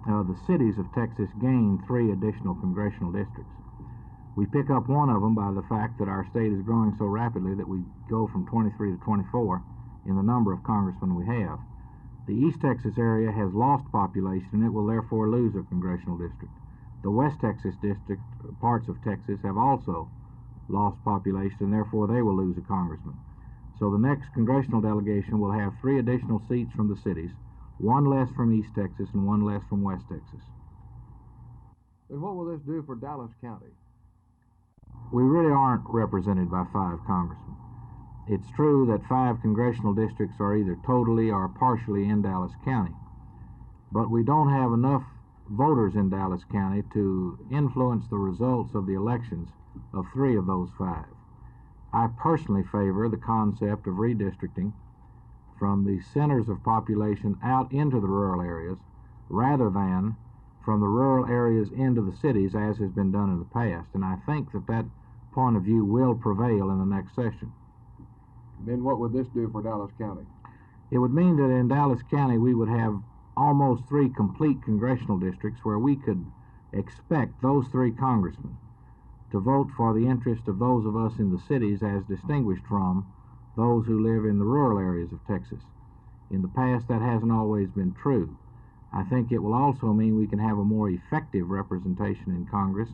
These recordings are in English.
the cities of Texas gain 3 additional congressional districts. We pick up one of them by the fact that our state is growing so rapidly that we go from 23 to 24 in the number of congressmen we have. The East Texas area has lost population, and it will therefore lose a congressional district. The West Texas district, parts of Texas, have also lost population, and therefore they will lose a congressman. So the next congressional delegation will have 3 additional seats from the cities, 1 less from East Texas and 1 less from West Texas. And what will this do for Dallas County? We really aren't represented by 5 congressmen. It's true that 5 congressional districts are either totally or partially in Dallas County, but we don't have enough voters in Dallas County to influence the results of the elections of 3 of those 5. I personally favor the concept of redistricting from the centers of population out into the rural areas rather than from the rural areas into the cities as has been done in the past, and I think that that point of view will prevail in the next session. Then what would this do for Dallas County? It would mean that in Dallas County we would have almost 3 complete congressional districts where we could expect those 3 congressmen to vote for the interest of those of us in the cities as distinguished from those who live in the rural areas of Texas. In the past, that hasn't always been true. I think it will also mean we can have a more effective representation in Congress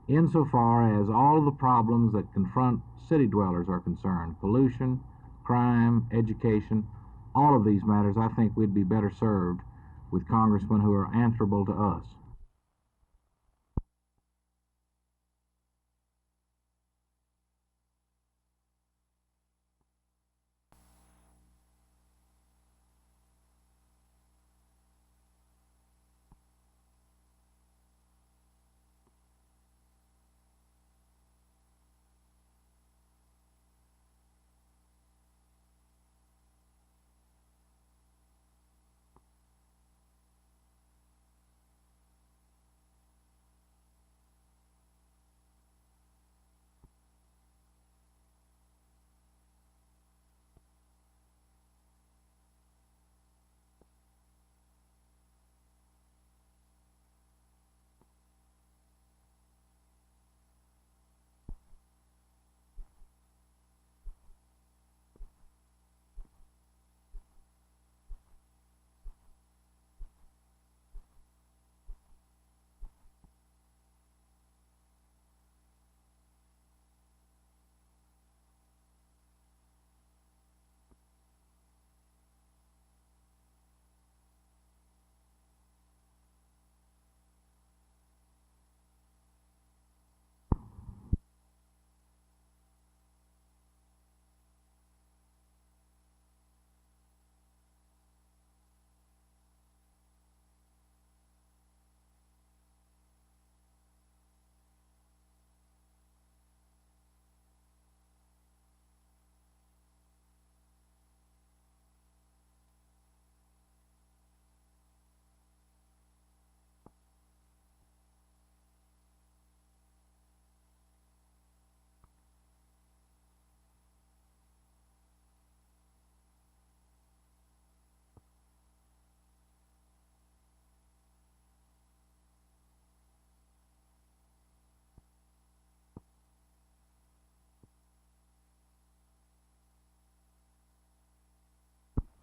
insofar as all of the problems that confront city dwellers are concerned: pollution, crime, education, all of these matters. I think we'd be better served with congressmen who are answerable to us.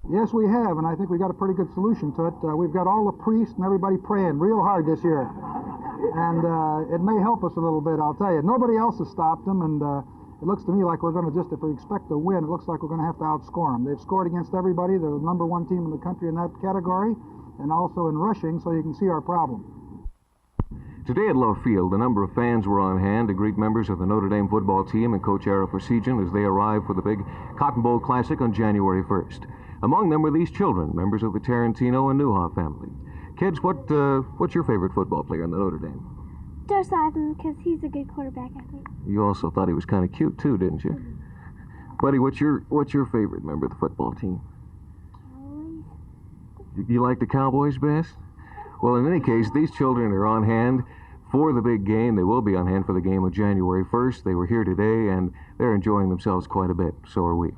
Yes, we have, and I think we got a pretty good solution to it. We've got all the priests and everybody praying real hard this year, and it may help us a little bit, I'll tell you. Nobody else has stopped them, and it looks to me like we're going to just, if we expect to win, it looks like we're going to have to outscore them. They've scored against everybody. They're the #1 team in the country in that category, and also in rushing, so you can see our problem. Today at Love Field, a number of fans were on hand to greet members of the Notre Dame football team and Coach Ara Parseghian as they arrived for the big Cotton Bowl Classic on January 1st. Among them were these children, members of the Tarantino and Neuhoff family. Kids, what's your favorite football player in the Notre Dame? Josh Alton, because he's a good quarterback, I think. You also thought he was kind of cute too, didn't you? Buddy, what's your favorite member of the football team? Cowboys. You like the Cowboys best? Well, in any case, these children are on hand for the big game. They will be on hand for the game of January 1st. They were here today, and they're enjoying themselves quite a bit. So are we.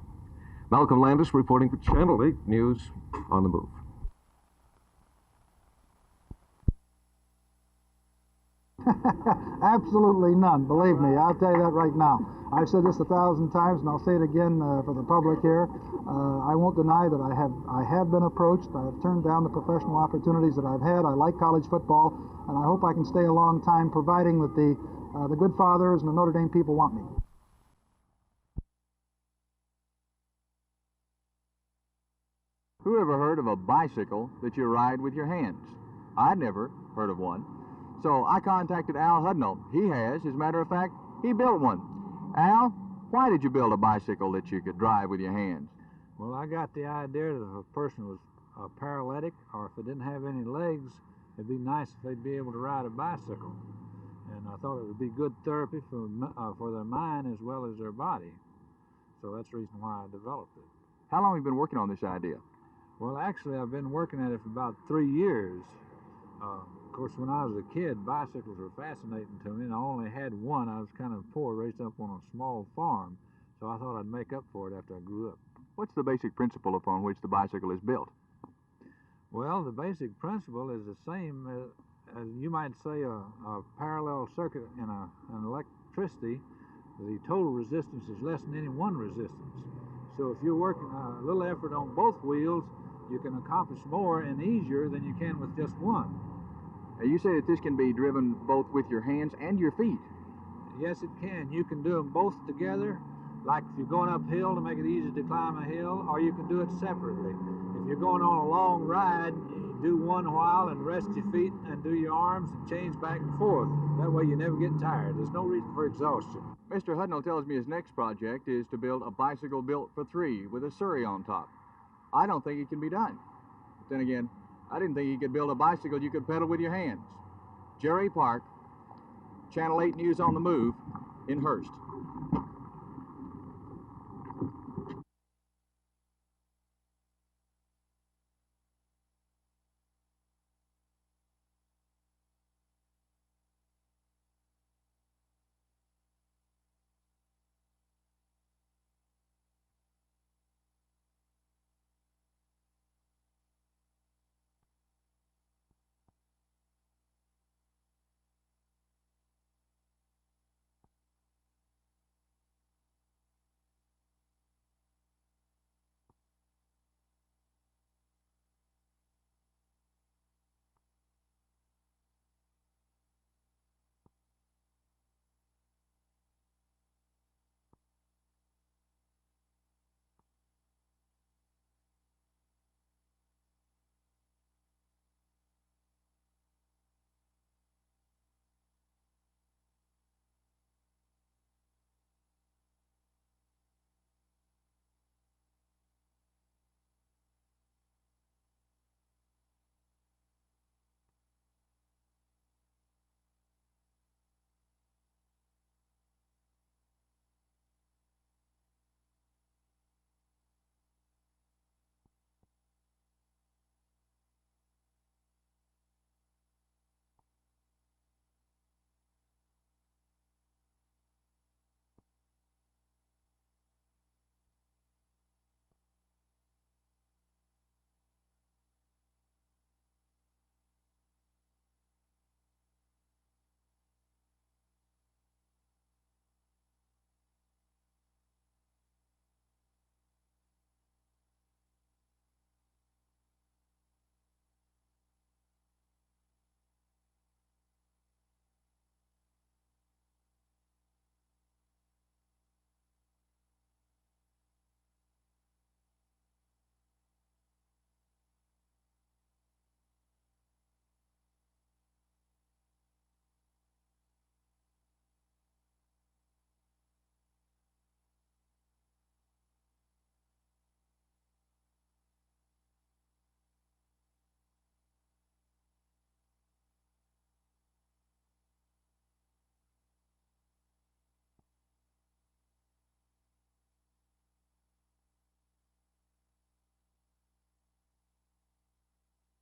Malcolm Landess reporting for Channel 8 News on the Move. Absolutely none, believe me. I'll tell you that right now. I've said this 1,000 times, and I'll say it again for the public here. I won't deny that I have been approached. I have turned down the professional opportunities that I've had. I like college football, and I hope I can stay a long time, providing that the good fathers and the Notre Dame people want me. Who ever heard of a bicycle that you ride with your hands? I'd never heard of one. So I contacted Alton Hudnall. He has. As a matter of fact, he built one. Al, why did you build a bicycle that you could drive with your hands? Well, I got the idea that if a person was paralytic or if they didn't have any legs, it'd be nice if they'd be able to ride a bicycle. And I thought it would be good therapy for their mind as well as their body. So that's the reason why I developed it. How long have you been working on this idea? Well, actually, I've been working at it for about 3 years. Of course, when I was a kid, bicycles were fascinating to me, and I only had one. I was kind of poor, raised up on a small farm, so I thought I'd make up for it after I grew up. What's the basic principle upon which the bicycle is built? Well, the basic principle is the same as you might say a parallel circuit in an electricity. The total resistance is less than any one resistance. So if you're working a little effort on both wheels, you can accomplish more and easier than you can with just one. You say that this can be driven both with your hands and your feet. Yes, it can. You can do them both together, like if you're going uphill to make it easy to climb a hill, or you can do it separately. If you're going on a long ride, you do one while and rest your feet and do your arms and change back and forth. That way you never get tired. There's no reason for exhaustion. Mr. Hudnall tells me his next project is to build a bicycle built for 3 with a Surrey on top. I don't think it can be done. But then again, I didn't think you could build a bicycle you could pedal with your hands. Jerry Park, Channel 8 News on the Move in Hearst.